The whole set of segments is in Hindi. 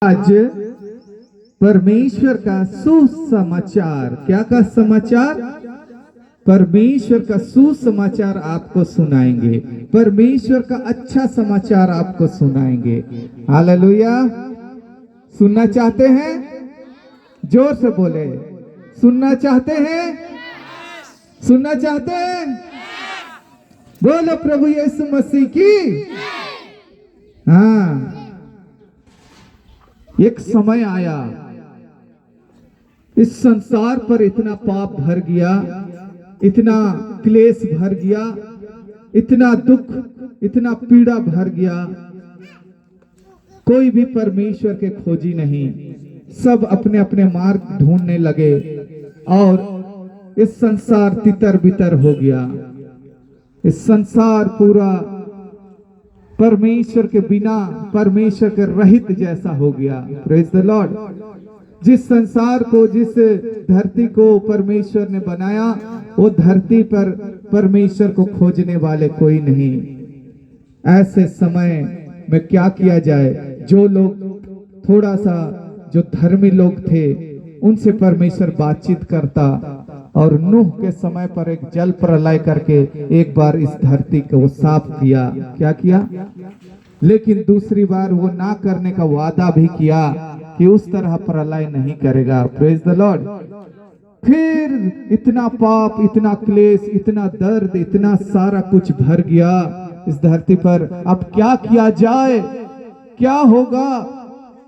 आज परमेश्वर का सुसमाचार, क्या का समाचार? परमेश्वर का सुसमाचार आपको सुनाएंगे, परमेश्वर का अच्छा समाचार आपको सुनाएंगे। हालेलुया। सुनना चाहते हैं? जोर से बोले, सुनना चाहते हैं? सुनना चाहते हैं? बोलो प्रभु यीशु मसीह की। हाँ, एक समय आया, इस संसार पर इतना पाप भर गया, इतना क्लेश भर गया, इतना दुख, इतना पीड़ा भर गया, कोई भी परमेश्वर के खोजी नहीं। सब अपने अपने मार्ग ढूंढने लगे और इस संसार तितर बितर हो गया। इस संसार पूरा परमेश्वर के बिना, परमेश्वर के रहित जैसा हो गया। Praise the Lord. जिस संसार को, जिस धरती को परमेश्वर ने बनाया, वो धरती पर परमेश्वर को खोजने वाले कोई नहीं। ऐसे समय में क्या किया जाए? जो लोग थोड़ा सा, जो धर्मी लोग थे, उनसे परमेश्वर बातचीत करता और नूह के समय पर एक जल प्रलय करके एक बार इस धरती को साफ किया। क्या किया? लेकिन दूसरी बार वो ना करने का वादा भी किया कि उस तरह प्रलय नहीं करेगा। Praise the Lord. फिर इतना पाप, इतना क्लेश, इतना दर्द, इतना सारा कुछ भर गया इस धरती पर। अब क्या किया जाए? क्या होगा?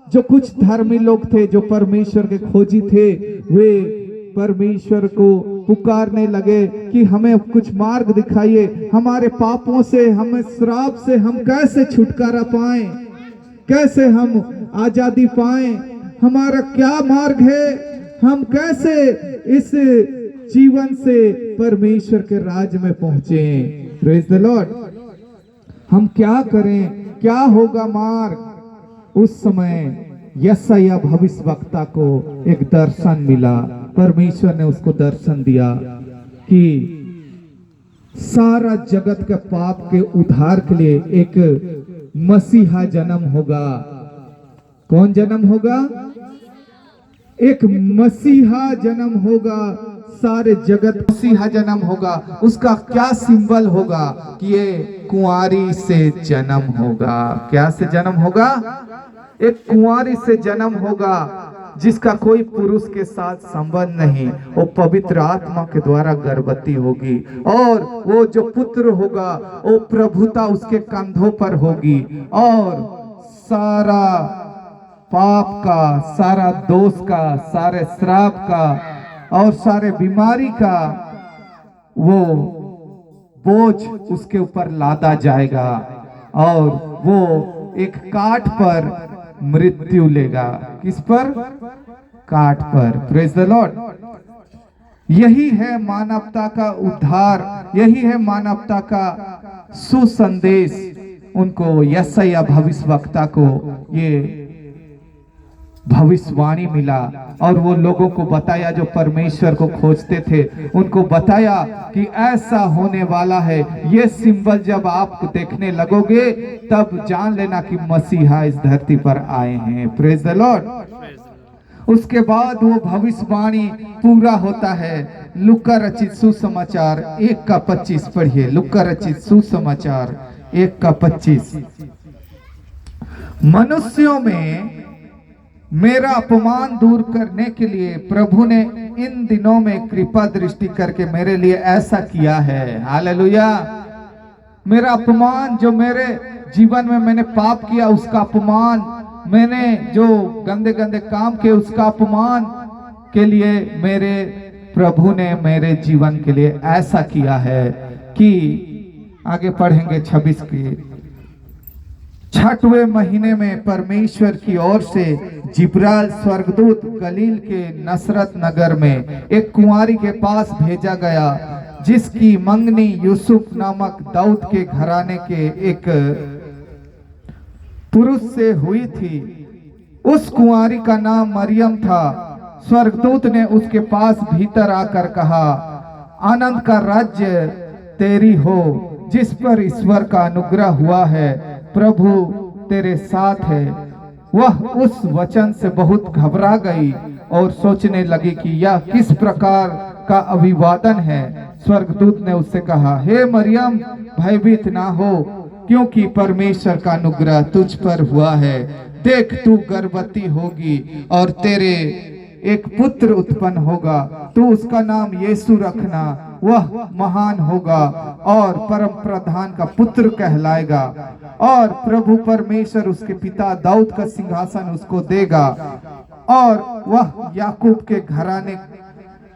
जो कुछ धर्मी लोग थे, जो परमेश्वर के खोजी थे, वे परमेश्वर को पुकारने लगे कि हमें कुछ मार्ग दिखाइए, हमारे पापों से, हमें श्राप से हम कैसे छुटकारा पाएं, कैसे हम आजादी पाएं, हमारा क्या मार्ग है, हम कैसे इस जीवन से परमेश्वर के राज में पहुंचे। Praise the Lord. हम क्या करें? क्या होगा मार्ग? उस समय यशायाह भविष्यवक्ता को एक दर्शन मिला। परमेश्वर ने उसको दर्शन दिया कि सारा जगत के पाप के उद्धार के लिए एक मसीहा जन्म होगा। कौन जन्म होगा? एक मसीहा जन्म होगा। सारे जगत मसीहा जन्म होगा। उसका क्या सिंबल होगा? कि ये कुंवारी से जन्म होगा। क्या से जन्म होगा? एक कुंवारी से जन्म होगा, जिसका कोई पुरुष के साथ संबंध नहीं। वो पवित्र आत्मा के द्वारा गर्भवती होगी और वो जो पुत्र होगा, वो प्रभुता उसके कंधों पर होगी और सारा पाप का, सारा दोष का, सारे श्राप का और सारे बीमारी का वो बोझ उसके ऊपर लादा जाएगा और वो एक काठ पर मृत्यु लेगा। किस पर? काठ पर। Praise the Lord. यही है मानवता का उद्धार, यही है मानवता का सुसंदेश। उनको यशायाह भविष्यवक्ता को ये भविष्यवाणी मिला और वो लोगों को बताया जो परमेश्वर को खोजते थे, उनको बताया कि ऐसा होने वाला है। ये सिंबल जब आप देखने लगोगे तब जान लेना कि मसीहा इस धरती पर आए हैं। Praise the Lord. उसके बाद वो भविष्यवाणी पूरा होता है। लूका रचित सुसमाचार 1:25 पढ़िए। लूका रचित सुसमाचार 1:25। मनुष्यों में मेरा अपमान दूर करने के लिए प्रभु ने इन दिनों में कृपा दृष्टि करके मेरे लिए ऐसा किया है। हालेलुया। मेरा अपमान, जो मेरे जीवन में मैंने पाप किया उसका अपमान, मैंने जो गंदे गंदे काम किए उसका अपमान के लिए मेरे प्रभु ने मेरे जीवन के लिए ऐसा किया है कि आगे पढ़ेंगे 26 की। 6वें महीने में परमेश्वर की ओर से जिब्राइल स्वर्गदूत गलील के नसरत नगर में एक कुंवारी के पास भेजा गया, जिसकी मंगनी यूसुफ नामक दाऊद के घराने के एक पुरुष से हुई थी। उस कुंवारी का नाम मरियम था। स्वर्गदूत ने उसके पास भीतर आकर कहा, आनंद का राज्य तेरी हो, जिस पर ईश्वर का अनुग्रह हुआ है, प्रभु तेरे साथ है। वह उस वचन से बहुत घबरा गई और सोचने लगी कि यह किस प्रकार का अभिवादन है। स्वर्गदूत ने उससे कहा, हे मरियम, भयभीत ना हो, क्योंकि परमेश्वर का अनुग्रह तुझ पर हुआ है। देख, तू गर्भवती होगी और तेरे एक पुत्र उत्पन्न होगा। तू उसका नाम यीशु रखना। वह महान होगा और परम प्रधान का पुत्र कहलाएगा, और प्रभु परमेश्वर उसके पिता दाऊद का सिंहासन उसको देगा, और वह याकूब के घराने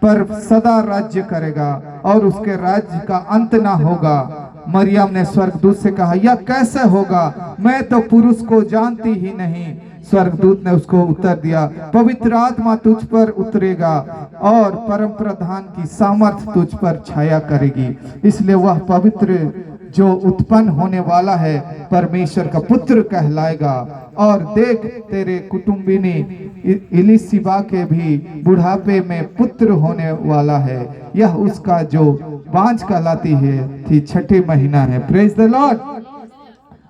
पर सदा राज्य करेगा, और उसके राज्य का अंत ना होगा। मरियम ने स्वर्गदूत से कहा, यह कैसे होगा? मैं तो पुरुष को जानती ही नहीं। स्वर्गदूत ने उसको उत्तर दिया, पवित्र आत्मा तुझ पर उतरेगा और परम प्रधान की सामर्थ तुझ पर छाया करेगी, इसलिए वह पवित्र जो उत्पन्न होने वाला है परमेश्वर का पुत्र कहलाएगा। और देख, तेरे कुटुंबिनी इलिशिबा के भी बुढ़ापे में पुत्र होने वाला है। यह उसका जो बांझ कहलाती है थी, छठे महीना है। Praise the Lord.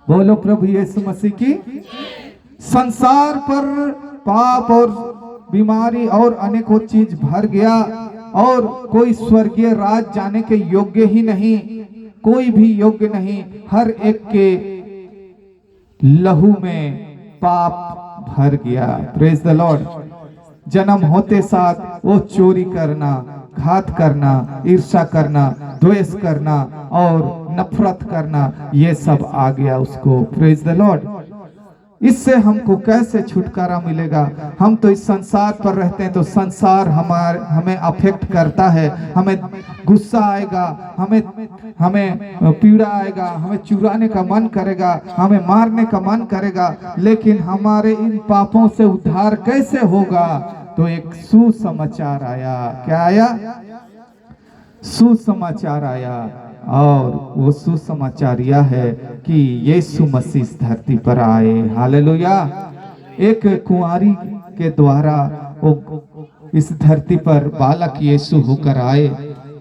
बोलो प्रभु यीशु मसीह की। संसार पर पाप और बीमारी और अनेकों चीज भर गया, और कोई स्वर्गीय राज जाने के योग्य ही नहीं, कोई भी योग्य नहीं। हर एक के लहू में पाप भर गया। Praise the Lord. जन्म होते साथ वो चोरी करना, घात करना, ईर्ष्या करना, द्वेष करना और नफरत करना, ये सब आ गया उसको। Praise the Lord. इससे हमको कैसे छुटकारा मिलेगा? हम तो इस संसार पर रहते हैं, तो संसार हमें अफेक्ट करता है। हमें गुस्सा आएगा, हमें पीड़ा आएगा, हमें चुराने का मन करेगा, हमें मारने का मन करेगा। लेकिन हमारे इन पापों से उद्धार कैसे होगा? तो एक सुसमाचार आया। क्या आया? सुसमाचार आया। और वो सुसमाचार यह है कि यीशु मसीह इस धरती पर आए। हालेलुया। एक कुंवारी के द्वारा वो इस धरती पर बालक यीशु होकर आए,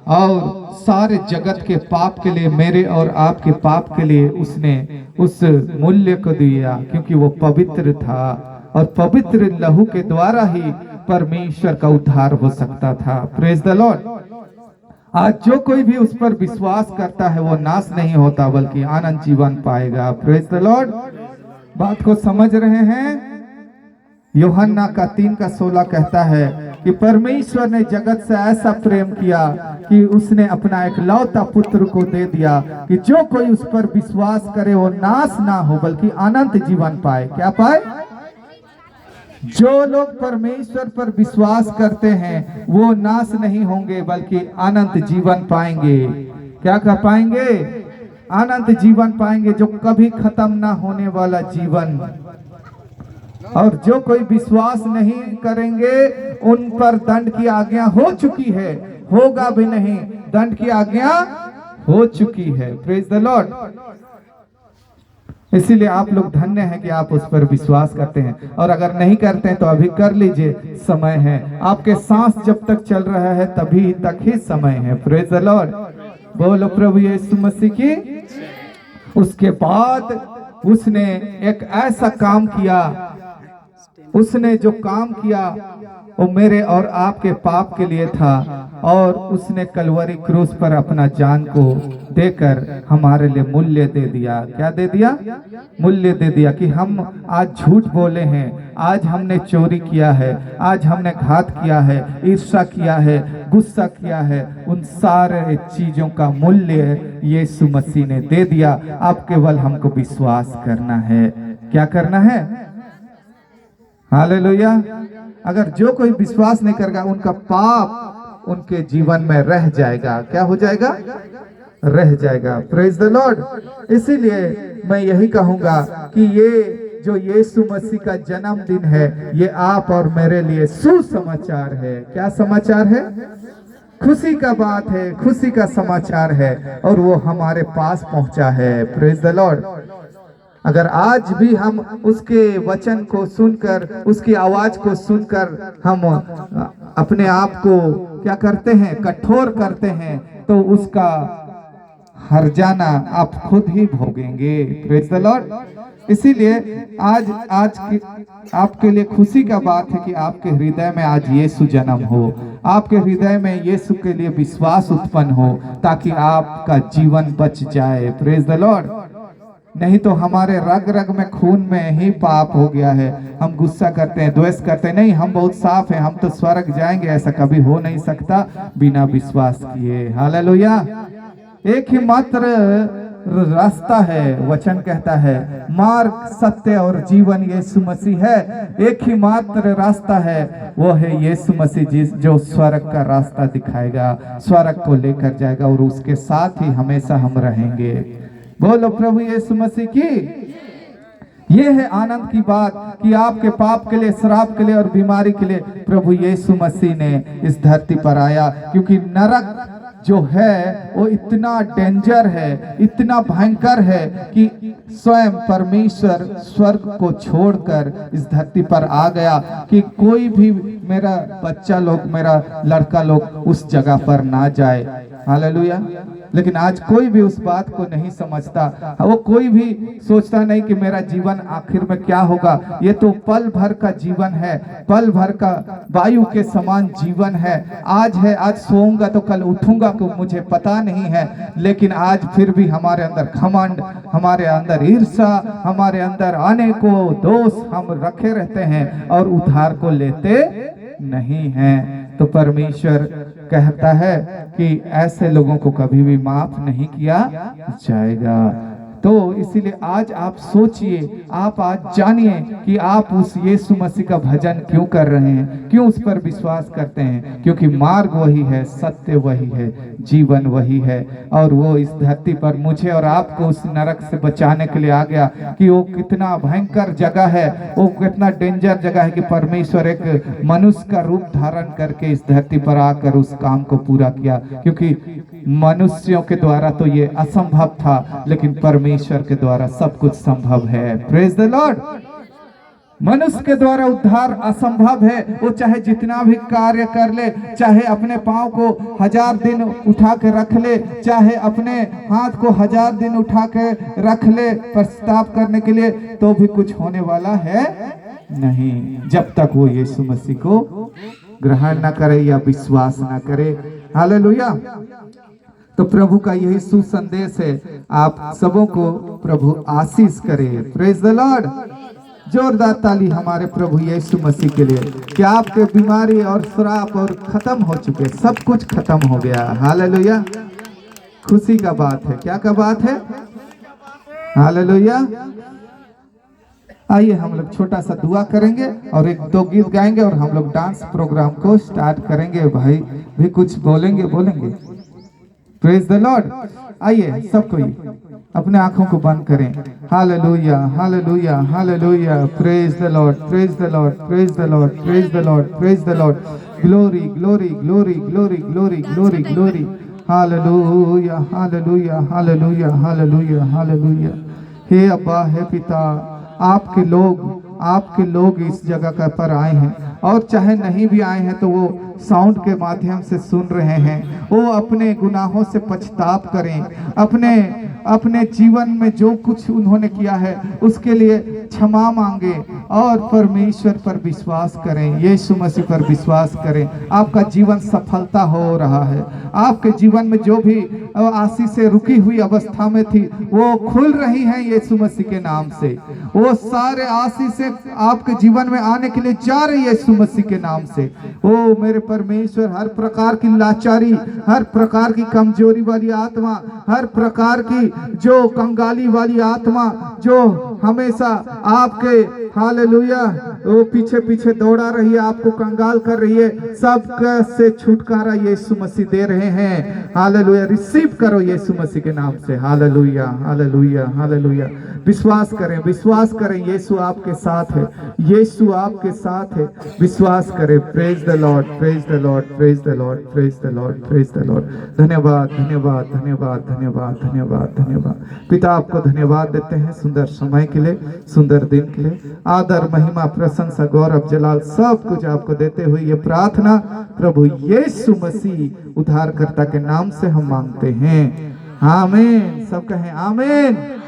और सारे जगत के पाप के लिए, मेरे और आपके पाप के लिए उसने उस मूल्य को दिया, क्योंकि वो पवित्र था, और पवित्र लहू के द्वारा ही परमेश्वर का उद्धार हो सकता था। Praise the Lord. आज जो कोई भी उस पर विश्वास करता है वो नाश नहीं होता, बल्कि आनंद जीवन पाएगा। Praise the Lord. बात को समझ रहे हैं? यूहन्ना का 3:16 कहता है कि परमेश्वर ने जगत से ऐसा प्रेम किया कि उसने अपना एक लौता पुत्र को दे दिया, कि जो कोई उस पर विश्वास करे वो नाश ना हो, बल्कि अनंत जीवन पाए। क्या पाए? जो लोग परमेश्वर पर विश्वास करते हैं वो नाश नहीं होंगे, बल्कि अनंत जीवन पाएंगे। क्या कर पाएंगे? अनंत जीवन पाएंगे, जो कभी खत्म ना होने वाला जीवन। और जो कोई विश्वास नहीं करेंगे उन पर दंड की आज्ञा हो चुकी है, होगा भी नहीं, दंड की आज्ञा हो चुकी है। Praise the lord. इसीलिए आप लोग धन्य हैं कि आप उस पर विश्वास करते हैं, और अगर नहीं करते हैं तो अभी कर लीजिए, समय है। आपके सांस जब तक चल रहा है तभी तक ही समय है। Praise the Lord. बोलो प्रभु यीशु मसीह की। उसके बाद उसने एक ऐसा काम किया, उसने जो काम किया वो मेरे और आपके पाप के लिए था, और उसने कलवरी क्रूस पर अपना जान को देकर हमारे लिए मूल्य दे दिया। क्या दे दिया? मूल्य दे दिया। कि हम आज झूठ बोले हैं, आज हमने चोरी किया है, आज हमने घात किया है, ईर्ष्या किया है, गुस्सा किया है, उन सारे चीजों का मूल्य यीशु मसीह ने दे दिया। अब केवल हमको विश्वास करना है। क्या करना है? हालेलुया। अगर जो कोई विश्वास नहीं करेगा, उनका पाप उनके जीवन में रह जाएगा। क्या हो जाएगा? रह जाएगा। Praise the lord. इसीलिए मैं यही कहूंगा कि ये जो यीशु मसीह का जन्मदिन है, ये आप और मेरे लिए सुसमाचार है। क्या समाचार है? खुशी का बात है, खुशी का समाचार है, और वो हमारे पास पहुंचा है। Praise the Lord. अगर आज भी हम उसके वचन को सुनकर, उसकी आवाज को सुनकर हम अपने आप को क्या करते हैं? कठोर करते हैं, तो उसका हर जाना आप खुद ही भोगेंगे। Praise the lord. इसीलिए आज आज की आपके लिए खुशी का बात है कि आपके हृदय में आज यीशु जन्म हो, आपके हृदय में यीशु के लिए विश्वास उत्पन्न हो, ताकि आपका जीवन बच जाए। Praise the Lord. नहीं तो हमारे रग रग में, खून में ही पाप हो गया है। हम गुस्सा करते हैं, द्वेष करते हैं, नहीं हम बहुत साफ हैं, हम तो स्वर्ग जाएंगे, ऐसा कभी हो नहीं सकता बिना विश्वास किए। हालेलुया। एक ही मात्र रास्ता है, वचन कहता है मार्ग, सत्य और जीवन यीशु मसीह है। एक ही मात्र रास्ता है, वो है यीशु मसीह जो स्वर्ग का रास्ता दिखाएगा, स्वर्ग को लेकर जाएगा और उसके साथ ही हमेशा हम रहेंगे। बोलो प्रभु यीशु मसीह की। ये है आनंद की बात कि आपके पाप के लिए, श्राप के लिए और बीमारी के लिए प्रभु यीशु मसीह ने इस धरती पर आया। क्योंकि नरक जो है वो इतना डेंजर है, इतना भयंकर है कि स्वयं परमेश्वर स्वर्ग को छोड़कर इस धरती पर आ गया कि कोई भी मेरा बच्चा लोग, मेरा लड़का लोग उस जगह पर ना जाए। हालेलुया। लेकिन आज कोई भी उस बात को नहीं समझता, वो कोई भी सोचता नहीं कि मेरा जीवन आखिर में क्या होगा। ये तो पल भर का जीवन है, पल भर का वायु के समान जीवन है। आज है, आज सोऊंगा तो कल उठूंगा को मुझे पता नहीं है। लेकिन आज फिर भी हमारे अंदर घमंड, हमारे अंदर ईर्ष्या, हमारे अंदर अनेकों दोष हम रखे रहते हैं और उद्धार को लेते नहीं हैं। तो परमेश्वर कहता है कि ऐसे लोगों को कभी भी माफ नहीं किया जाएगा। तो इसीलिए आज आप सोचिए, आप आज जानिए कि आप उस यीशु मसीह का भजन क्यों कर रहे हैं, क्यों उस पर विश्वास करते हैं। क्योंकि मार्ग वही है, सत्य वही है, जीवन वही है। और वो इस धरती पर मुझे और आपको उस नरक से बचाने के लिए आ गया कि वो कितना भयंकर जगह है, वो कितना डेंजर जगह है कि परमेश्वर एक मनुष्य का रूप धारण करके इस धरती पर आकर उस काम को पूरा किया। क्योंकि मनुष्यों के द्वारा तो ये असंभव था, लेकिन परमेश्वर के द्वारा सब कुछ संभव है। Praise the Lord. मनुष्य के द्वारा उद्धार असंभव है। वो चाहे जितना भी कार्य कर ले, चाहे अपने पांव को 1000 दिन उठा के रख ले, चाहे अपने हाथ को 1000 दिन उठा के रख ले प्रस्ताव करने के लिए, तो भी कुछ होने वाला है नहीं, जब तक वो यीशु मसीह को ग्रहण न करे या विश्वास न करे। हालेलुया। तो प्रभु का यही सुसंदेश है। आप सबों को प्रभु आशीष करे। Praise the Lord. जोरदार ताली हमारे प्रभु यीशु मसीह के लिए कि आपके बीमारी और श्राप और खत्म हो चुके, सब कुछ खत्म हो गया। हालेलुया। खुशी का बात है। क्या का बात है? हालेलुया। आइए हम लोग छोटा सा दुआ करेंगे और एक दो गीत गाएंगे और हम लोग डांस प्रोग्राम को स्टार्ट करेंगे। भाई भी कुछ बोलेंगे। Praise the lord. आइए सब कोई अपने आंखों को बंद करें। Hallelujah, hallelujah, hallelujah. Praise the lord, praise the lord, praise the lord, praise the lord, praise the lord. Glory, glory, glory, glory, glory, glory, glory. Hallelujah, hallelujah, hallelujah, hallelujah, hallelujah. हे अब्बा, हे पिता, आपके लोग इस जगह पर आए हैं, और चाहे नहीं भी आए हैं तो वो साउंड के माध्यम से सुन रहे हैं। वो अपने गुनाहों से पछताप करें, अपने जीवन में जो कुछ उन्होंने किया है उसके लिए क्षमा मांगे और परमेश्वर पर विश्वास करें, यीशु मसीह पर विश्वास करें। आपका जीवन सफलता हो रहा है। आपके जीवन में जो भी आशीषें रुकी हुई अवस्था में थी वो खुल रही हैं यीशु मसीह के नाम से। वो सारे आशीषें आपके जीवन में आने के लिए जा रही है यीशु मसीह के नाम से। ओ मेरे परमेश्वर, हर प्रकार की लाचारी, हर प्रकार की कमजोरी वाली आत्मा, हर प्रकार की जो कंगाली वाली आत्मा जो हमेशा आपके हालेलुया वो पीछे पीछे दौड़ा रही है, आपको कंगाल कर रही है, सब से छुटकारा यीशु मसीह दे रहे हैं। हालेलुया। रिसीव करो यीशु मसीह के नाम से। Hallelujah, hallelujah, hallelujah. विश्वास करें यीशु आपके साथ है, यीशु आपके साथ है। विश्वास करें। Praise the lord, praise the lord, praise the lord, praise the lord, praise the Lord. धन्यवाद, धन्यवाद, धन्यवाद, धन्यवाद, धन्यवाद, धन्यवाद। पिता आपको धन्यवाद देते हैं सुंदर समय के लिए, सुंदर दिन के लिए। आदर, महिमा, प्रशंसा, गौरव, जलाल सब कुछ आपको देते हुए ये प्रार्थना प्रभु यीशु मसीह उद्धारकर्ता के नाम से हम मांगते हैं। आमीन। सब कहें आमीन।